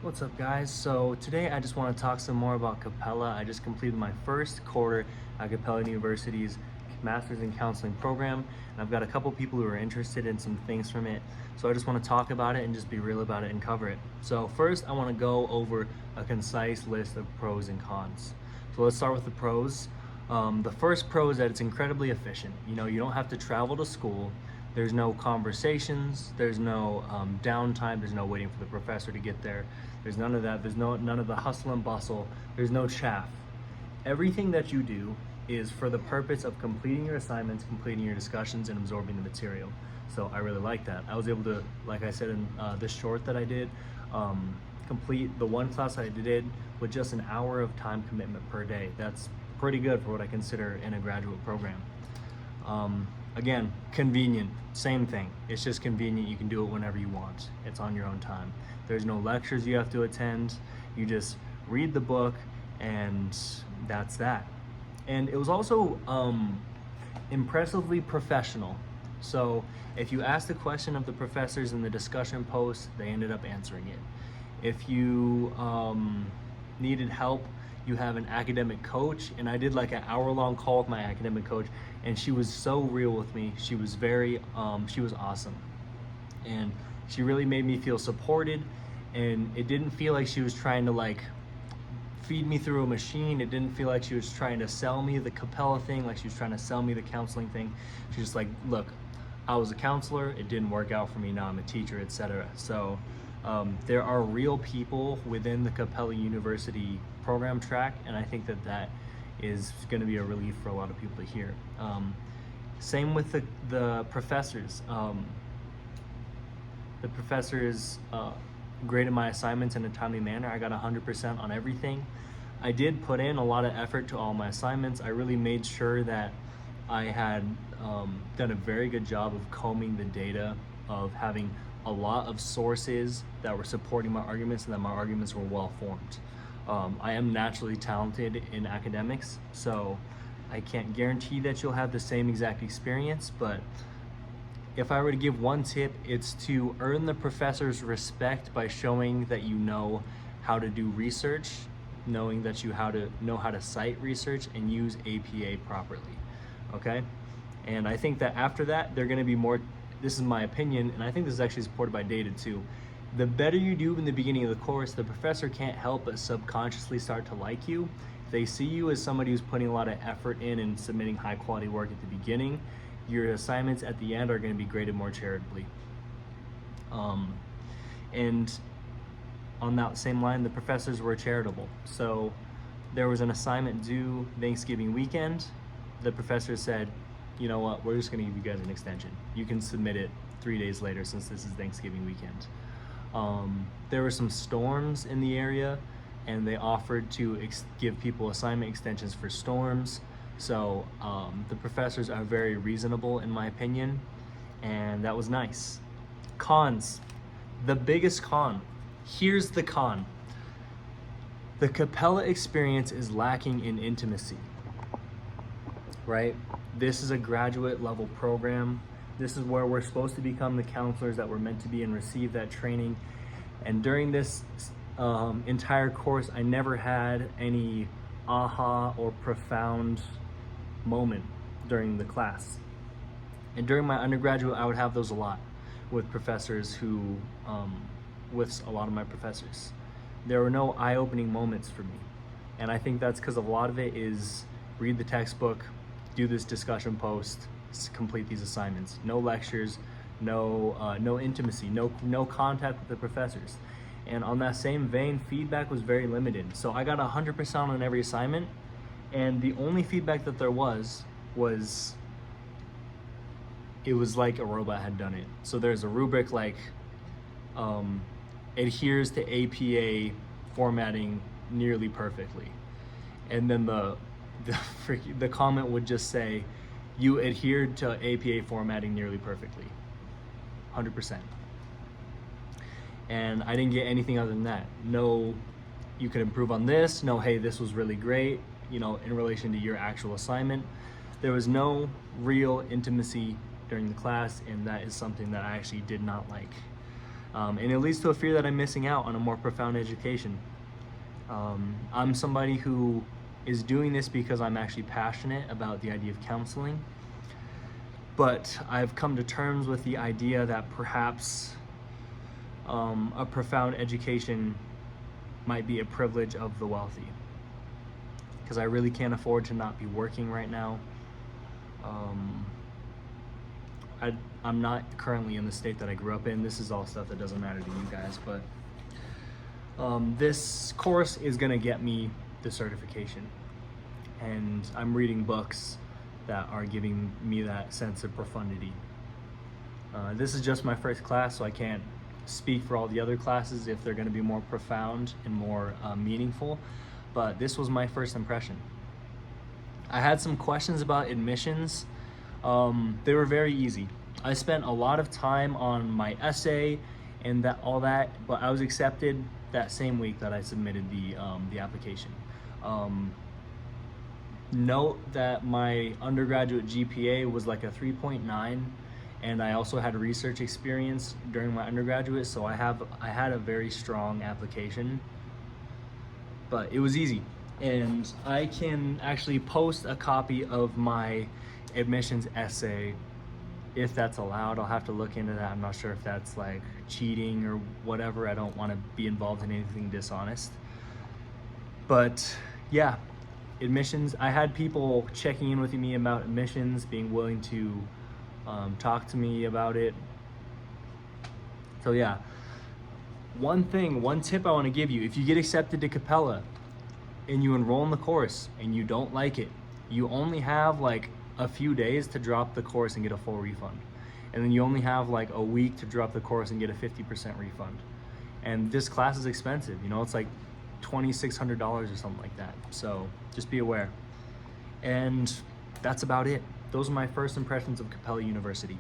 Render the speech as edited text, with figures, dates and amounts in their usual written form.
What's up, guys? So today I just want to talk some more about Capella. I just completed my first quarter at Capella University's Masters in Counseling program, and I've got a couple people who are interested in some things from it. So I just want to talk about it and just be real about it and cover it. So first, I want to go over a concise list of pros and cons. So let's start with the pros. The first pro is that it's incredibly efficient. You don't have to travel to school. There's no conversations, there's no downtime, there's no waiting for the professor to get there. There's none of that, there's none of the hustle and bustle, there's no chaff. Everything that you do is for the purpose of completing your assignments, completing your discussions, and absorbing the material. So I really like that. I was able to, like I said in this short that I did, complete the one class I did with just an hour of time commitment per day. That's pretty good for what I consider in a graduate program. Again, convenient, same thing. It's just convenient. You can do it whenever you want. It's on your own time. There's no lectures you have to attend. You just read the book and that's that. And it was also impressively professional. So if you asked the question of the professors in the discussion post, they ended up answering it. If you needed help, you have an academic coach, and I did like an hour-long call with my academic coach, and she was so real with me. She was she was awesome, and she really made me feel supported, and it didn't feel like she was trying to like feed me through a machine. It didn't feel like she was trying to sell me the Capella thing, like she was trying to sell me the counseling thing. She's just like, look, I was a counselor, it didn't work out for me, now I'm a teacher, etc. So there are real people within the Capella University program track, and I think that is going to be a relief for a lot of people to hear. Same with the professors. The professors graded my assignments in a timely manner. I got 100% on everything. I did put in a lot of effort to all my assignments. I really made sure that I had done a very good job of combing the data, of having a lot of sources that were supporting my arguments and that my arguments were well formed. I am naturally talented in academics, so I can't guarantee that you'll have the same exact experience, but if I were to give one tip, it's to earn the professor's respect by showing that you know how to do research, knowing that you know how to cite research and use APA properly, okay? And I think that after that, they're gonna be more, this is my opinion, and I think this is actually supported by data too. The better you do in the beginning of the course, the professor can't help but subconsciously start to like you. If they see you as somebody who's putting a lot of effort in and submitting high quality work at the beginning, your assignments at the end are going to be graded more charitably. And on that same line, the professors were charitable. So there was an assignment due Thanksgiving weekend. The professor said, you know what, we're just going to give you guys an extension. You can submit it 3 days later since this is Thanksgiving weekend. There were some storms in the area, and they offered to give people assignment extensions for storms. So the professors are very reasonable in my opinion, and that was nice. Cons. The biggest con. Here's the con. The Capella experience is lacking in intimacy, right? This is a graduate level program. This is where we're supposed to become the counselors that we're meant to be and receive that training. And during this entire course, I never had any aha or profound moment during the class. And during my undergraduate, I would have those a lot with professors who, with a lot of my professors. There were no eye-opening moments for me. And I think that's because a lot of it is read the textbook, do this discussion post, complete these assignments. No lectures, no intimacy, no contact with the professors. And on that same vein, feedback was very limited. So I got 100% on every assignment, and the only feedback that there was it was like a robot had done it. So there's a rubric like adheres to APA formatting nearly perfectly, and then the comment would just say, you adhered to APA formatting nearly perfectly, 100%. And I didn't get anything other than that. No, you could improve on this. No, hey, this was really great, in relation to your actual assignment. There was no real intimacy during the class, and that is something that I actually did not like. And it leads to a fear that I'm missing out on a more profound education. I'm somebody who is doing this because I'm actually passionate about the idea of counseling, but I've come to terms with the idea that perhaps a profound education might be a privilege of the wealthy, because I really can't afford to not be working right now. I'm not currently in the state that I grew up in. This is all stuff that doesn't matter to you guys, but this course is gonna get me the certification, and I'm reading books that are giving me that sense of profundity. This is just my first class, so I can't speak for all the other classes if they're gonna be more profound and more meaningful, but this was my first impression. I had some questions about admissions. They were very easy. I spent a lot of time on my essay and all that, but I was accepted that same week that I submitted the application. Note that my undergraduate GPA was like a 3.9, and I also had research experience during my undergraduate, so I had a very strong application, but it was easy. And I can actually post a copy of my admissions essay if that's allowed. I'll have to look into that. I'm not sure if that's like cheating or whatever. I don't want to be involved in anything dishonest. But yeah, admissions, I had people checking in with me about admissions, being willing to talk to me about it. So yeah, one tip I want to give you: if you get accepted to Capella and you enroll in the course and you don't like it, you only have like a few days to drop the course and get a full refund. And then you only have like a week to drop the course and get a 50% refund. And this class is expensive, you know, it's like $2,600 or something like that. So just be aware. And that's about it. Those are my first impressions of Capella University.